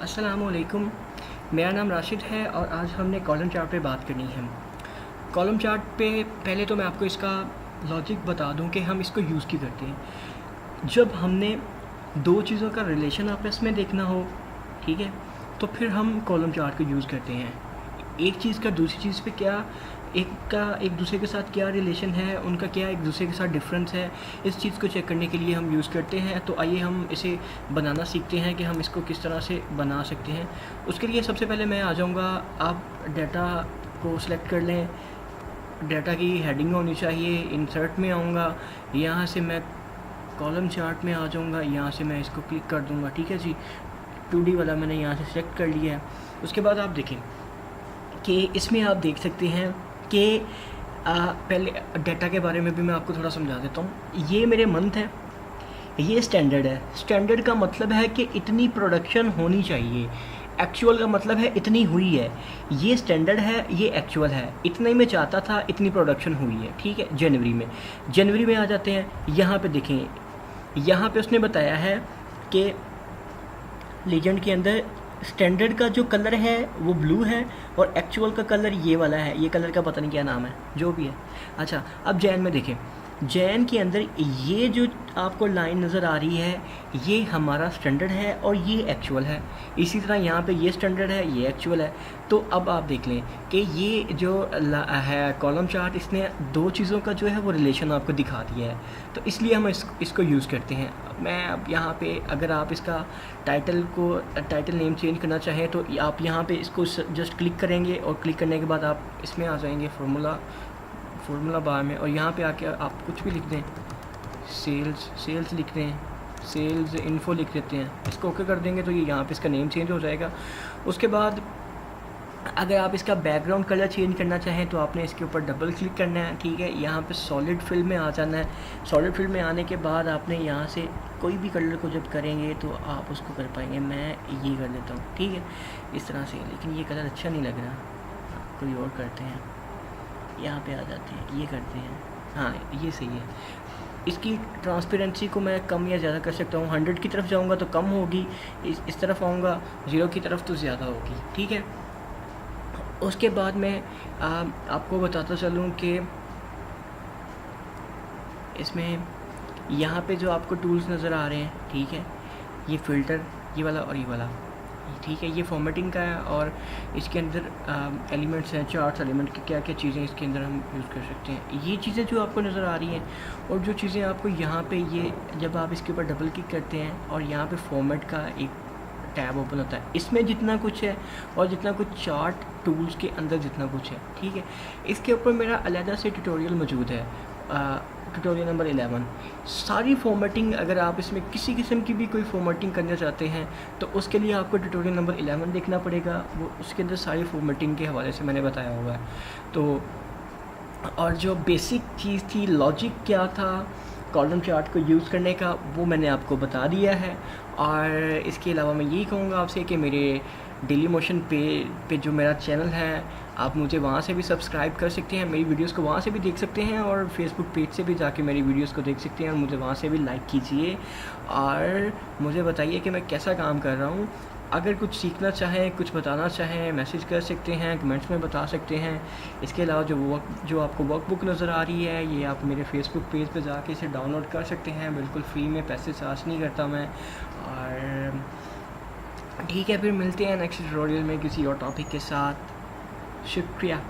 अस्सलामुअलैकुम। मेरा नाम राशिद है और आज हमने कॉलम चार्ट पे बात करनी है। कॉलम चार्ट पे पहले तो मैं आपको इसका लॉजिक बता दूं कि हम इसको यूज़ क्यों करते हैं। जब हमने दो चीज़ों का रिलेशन आपस में देखना हो, ठीक है, तो फिर हम कॉलम चार्ट को यूज़ करते हैं। एक चीज़ का दूसरी चीज़ पे क्या, एक दूसरे के साथ क्या रिलेशन है, उनका क्या एक दूसरे के साथ डिफरेंस है, इस चीज़ को चेक करने के लिए हम यूज़ करते हैं। तो आइए हम इसे बनाना सीखते हैं कि हम इसको किस तरह से बना सकते हैं। उसके लिए सबसे पहले मैं आ जाऊँगा, आप डाटा को सिलेक्ट कर लें। डाटा की हेडिंग होनी चाहिए। इंसर्ट में आऊँगा, यहाँ से मैं कॉलम चार्ट में आ जाऊँगा, यहाँ से मैं इसको क्लिक कर दूँगा। ठीक है जी, 2D वाला मैंने यहाँ से सिलेक्ट कर लिया है। उसके बाद आप देखें कि इसमें आप देख सकते हैं कि पहले डाटा के बारे में भी मैं आपको थोड़ा समझा देता हूँ। ये मेरे मंथ है, ये स्टैंडर्ड है। स्टैंडर्ड का मतलब है कि इतनी प्रोडक्शन होनी चाहिए। एक्चुअल का मतलब है इतनी हुई है। ये स्टैंडर्ड है, ये एक्चुअल है। इतना ही मैं चाहता था, इतनी प्रोडक्शन हुई है। ठीक है, जनवरी में आ जाते हैं। यहाँ पे देखें, यहाँ पे उसने बताया है कि लीजेंड के अंदर स्टैंडर्ड का जो कलर है वो ब्लू है और एक्चुअल का कलर ये वाला है। ये कलर का पता नहीं क्या नाम है, जो भी है। अच्छा, अब जैन में देखें, जैन के अंदर ये जो आपको लाइन नज़र आ रही है, ये हमारा स्टैंडर्ड है और ये एक्चुअल है। इसी तरह यहाँ पे ये स्टैंडर्ड है, ये एक्चुअल है। तो अब आप देख लें कि ये जो है कॉलम चार्ट, इसने दो चीज़ों का जो है वो रिलेशन आपको दिखा दिया है। तो इसलिए हम इसको यूज़ करते हैं। मैं अब यहाँ पे, अगर आप इसका टाइटल नेम चेंज करना चाहें तो आप यहाँ पे इसको जस्ट क्लिक करेंगे और क्लिक करने के बाद आप इसमें आ जाएंगे फार्मूला बार में, और यहाँ पे आके आप कुछ भी लिख दें, सेल्स लिख दें, सेल्स इन्फो लिख देते हैं। इसको ओके कर देंगे तो ये यहाँ पे इसका नेम चेंज हो जाएगा। उसके बाद अगर आप इसका बैकग्राउंड कलर चेंज करना चाहें तो आपने इसके ऊपर डबल क्लिक करना है। ठीक है, यहाँ पे सॉलिड फिल में आ जाना है। सॉलिड फिल में आने के बाद आपने यहाँ से कोई भी कलर को जब करेंगे तो आप उसको कर पाएंगे। मैं ये कर देता हूँ, ठीक है, इस तरह से। लेकिन ये कलर अच्छा नहीं लग रहा, कोई और करते हैं। यहाँ पे आ जाते हैं, ये करते हैं। हाँ, ये सही है। इसकी ट्रांसपेरेंसी को मैं कम या ज़्यादा कर सकता हूँ। 100 की तरफ जाऊँगा तो कम होगी, इस तरफ आऊँगा 0 की तरफ तो ज़्यादा होगी। ठीक है, उसके बाद मैं आपको बताता चलूँ कि इसमें यहाँ पे जो आपको टूल्स नज़र आ रहे हैं, ठीक है, ये फ़िल्टर, ये वाला और ये वाला, ठीक है, ये फॉर्मेटिंग का है। और इसके अंदर एलिमेंट्स हैं, चार्ट्स एलिमेंट की क्या क्या चीज़ें इसके अंदर हम यूज़ कर सकते हैं। ये चीज़ें जो आपको नज़र आ रही हैं, और जो चीज़ें आपको यहाँ पे, ये जब आप इसके ऊपर डबल क्लिक करते हैं और यहाँ पे फॉर्मेट का एक टैब ओपन होता है, इसमें जितना कुछ है और जितना कुछ चार्ट टूल्स के अंदर जितना कुछ है, ठीक है, इसके ऊपर मेरा अलहदा से ट्यूटोरियल मौजूद है, ट्यूटोरियल नंबर 11। सारी फॉर्मेटिंग, अगर आप इसमें किसी किस्म की भी कोई फॉर्मेटिंग करना चाहते हैं तो उसके लिए आपको ट्यूटोरियल नंबर 11 देखना पड़ेगा। वो उसके अंदर सारी फॉर्मेटिंग के हवाले से मैंने बताया हुआ है। तो और जो बेसिक चीज़ थी, लॉजिक क्या था कॉलम चार्ट को यूज़ करने का, वो मैंने आपको बता दिया है। और इसके अलावा मैं यही कहूँगा आपसे कि मेरे डेली मोशन पे जो मेरा चैनल है, आप मुझे वहाँ से भी सब्सक्राइब कर सकते हैं, मेरी वीडियोस को वहाँ से भी देख सकते हैं, और फेसबुक पेज से भी जाके मेरी वीडियोस को देख सकते हैं, और मुझे वहाँ से भी लाइक कीजिए और मुझे बताइए कि मैं कैसा काम कर रहा हूँ। अगर कुछ सीखना चाहें, कुछ बताना चाहें, मैसेज कर सकते हैं, कमेंट्स में बता सकते हैं। इसके अलावा जो आपको वर्कबुक नज़र आ रही है, ये आप मेरे फेसबुक पेज पे जाके इसे डाउनलोड कर सकते हैं, बिल्कुल फ्री में, पैसे चार्ज नहीं करता मैं। और ठीक है, फिर मिलते हैं नेक्स्ट ट्यूटोरियल में किसी और टॉपिक के साथ। शुक्रिया।